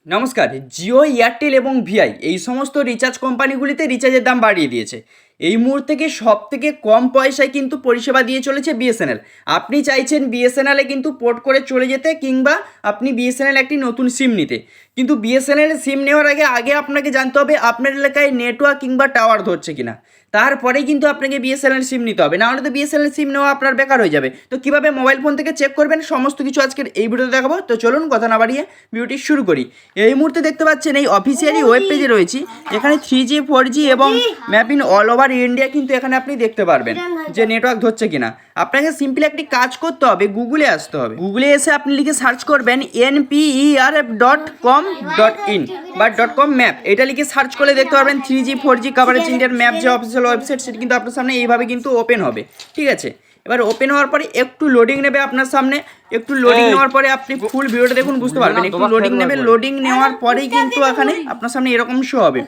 নমস্কার। জিও, এয়ারটেল এবং ভিআই এই সমস্ত রিচার্জ কোম্পানিগুলিতে রিচার্জের দাম বাড়িয়ে দিয়েছে। এই মুহূর্তে সবথেকে কম পয়সায় কিন্তু পরিষেবা দিয়ে চলেছে বিএসএনএল। আপনি চাইছেন বিএসএনএলে কিন্তু পোর্ট করে চলে যেতে, কিংবা আপনি বিএসএনএল একটি নতুন সিম নিতে, কিন্তু বিএসএনএল সিম নেওয়ার আগে আপনাকে জানতে হবে আপনার এলাকায় নেটওয়ার্ক কিংবা টাওয়ার ধরছে কিনা। তারপরেই কিন্তু আপনাকে বিএসএনএল সিম নিতে হবে, নাহলে তো বিএসএনএল সিম নেওয়া আপনার বেকার হয়ে যাবে। তো কীভাবে মোবাইল ফোন থেকে চেক করবেন সমস্ত কিছু আজকের এই ভিডিওতে দেখাবো। তো চলুন কথা না বাড়িয়ে ভিডিওটি শুরু করি। এই মুহূর্তে দেখতে পাচ্ছেন এই অফিসিয়ালি ওয়েব পেজে রয়েছি। এখানে 3G 4G এবং map in all over India কিন্তু এখানে আপনি দেখতে পারবেন যে নেটওয়ার্ক ধরছে কিনা। আপনাকে সিম্পলি একটি কাজ করতে হবে, গুগলে আসতে হবে। গুগলে এসে আপনি লিখে সার্চ করবেন nperf.com.in বা .com ম্যাপ। এটা লিখে সার্চ করলে দেখতে পারবেন 3G 4G কভারেজ ইন্ডিয়ার ম্যাপ যে অফিসিয়াল ওয়েবসাইট, সেটা কিন্তু আপনার সামনে এইভাবে কিন্তু ওপেন হবে। ঠিক আছে, এবার ওপেন হওয়ার পরে একটু লোডিং নেবে আপনার সামনে। একটু লোডিং নেওয়ার পরে আপনি ফুল ভিডিওটা দেখুন, বুঝতে পারবেন। একটু লোডিং নেবে, লোডিং নেওয়ার পরেই কিন্তু এখানে আপনার সামনে এরকম শো হবে।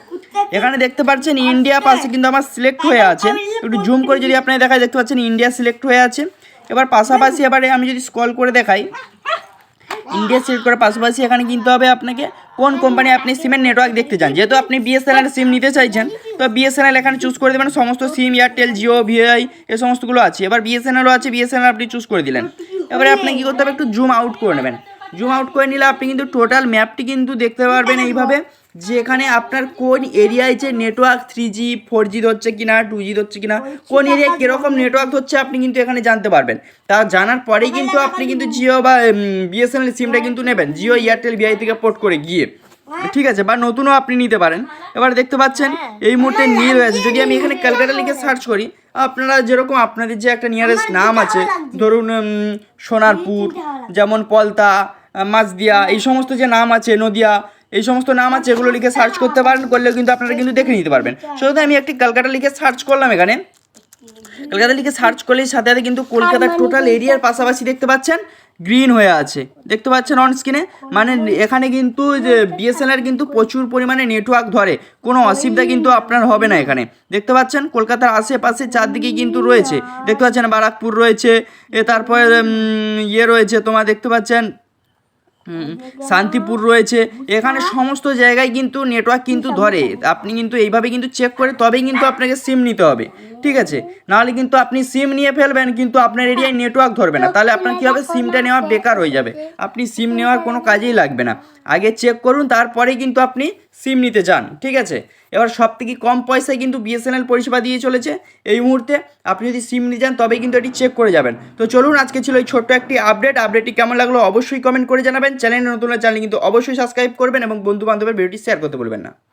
এখানে দেখতে পাচ্ছেন ইন্ডিয়া পাশে কিন্তু আমার সিলেক্ট হয়ে আছে। একটু জুম করে যদি আপনারা দেখায় দেখতে পাচ্ছেন ইন্ডিয়া সিলেক্ট হয়ে আছে। এবার পাশাপাশি এবারে আমি যদি স্ক্রল করে দেখাই, ইন্ডিয়া সিলেক্ট করার পাশাপাশি এখানে কিন্তু হবে আপনাকে কোন কোম্পানি আপনি সিমের নেটওয়ার্ক দেখতে চান। যেহেতু আপনি বিএসএনএল সিম নিতে চাইছেন, তো বিএসএনএল এখানে চুজ করে দেবেন। সমস্ত সিম এয়ারটেল, জিও, ভিআই এই সমস্তগুলো আছে। এবার বিএসএনএলও আছে, বিএসএনএল আপনি চুজ করে দিলেন। এবারে আপনাকে কী করতে হবে, একটু জুম আউট করে নেবেন। জুম আউট করে নিলে আপনি কিন্তু টোটাল ম্যাপটি কিন্তু দেখতে পারবেন এইভাবে, যে এখানে আপনার কোন এরিয়ায় যে নেটওয়ার্ক 3G 4G ধরছে কিনা, 2G ধরছে কিনা, কোন এরিয়ায় কীরকম নেটওয়ার্ক হচ্ছে আপনি কিন্তু এখানে জানতে পারবেন। তা জানার পরেই কিন্তু আপনি কিন্তু জিও বা বিএসএনএল সিমটা কিন্তু নেবেন, জিও, এয়ারটেল, ভিআই থেকে পোর্ট করে গিয়ে। ঠিক আছে, বা নতুনও আপনি নিতে পারেন। এবার দেখতে পাচ্ছেন এই মুহূর্তে নীল হয়েছে। যদি আমি এখানে ক্যালকাটা লিখে সার্চ করি, আপনারা যেরকম আপনাদের যে একটা নিয়ারেস্ট নাম আছে, ধরুন সোনারপুর, যেমন পলতা, মাঝদিয়া, এই সমস্ত যে নাম আছে, নদিয়া, এই সমস্ত নাম আছে, এগুলো লিখে সার্চ করতে পারেন। করলে কিন্তু আপনারা কিন্তু দেখে নিতে পারবেন। শুধু আমি একটি ক্যালকাটা লিখে সার্চ করলাম। এখানে কলকাতা লিখে সার্চ করলেই সাথে সাথে কিন্তু কলকাতার টোটাল এরিয়ার পাশাপাশি দেখতে পাচ্ছেন গ্রিন হয়ে আছে, দেখতে পাচ্ছেন অন স্ক্রিনে। মানে এখানে কিন্তু বিএসএনএল কিন্তু প্রচুর পরিমাণে নেটওয়ার্ক ধরে, কোনো অসুবিধা কিন্তু আপনার হবে না। এখানে দেখতে পাচ্ছেন কলকাতার আশেপাশে চারদিকে কিন্তু রয়েছে, দেখতে পাচ্ছেন বারাকপুর রয়েছে, তারপরে রয়েছে তোমার দেখতে পাচ্ছেন শান্তিপুর রয়েছে। এখানে সমস্ত জায়গায় কিন্তু নেটওয়ার্ক কিন্তু ধরে। আপনি কিন্তু এইভাবে কিন্তু চেক করে তবেই কিন্তু আপনাকে সিম নিতে হবে। ঠিক আছে, নাহলে কিন্তু আপনি সিম নিয়ে ফেলবেন কিন্তু আপনার এরিয়ায় নেটওয়ার্ক ধরবে না। তাহলে আপনার কী হবে, সিমটা নেওয়া বেকার হয়ে যাবে। আপনি সিম নেওয়ার কোনো কাজেই লাগবে না। আগে চেক করুন, তারপরেই কিন্তু আপনি সিম নিতে যান। ঠিক আছে, এবার সবথেকে কম পয়সায় কিন্তু বিএসএনএল পরিষেবা দিয়ে চলেছে এই মুহূর্তে। আপনি যদি সিম নিয়ে যান তবেই কিন্তু এটি চেক করে যাবেন। তো চলুন, আজকে ছিল এই ছোট্ট একটি আপডেটটি কেমন লাগলো অবশ্যই কমেন্ট করে জানাবেন। চ্যানেল নতুন চ্যানেল কিন্তু অবশ্যই সাবস্ক্রাইব করবেন এবং বন্ধু বান্ধবের ভিডিওটি শেয়ার করতে বলবেন না।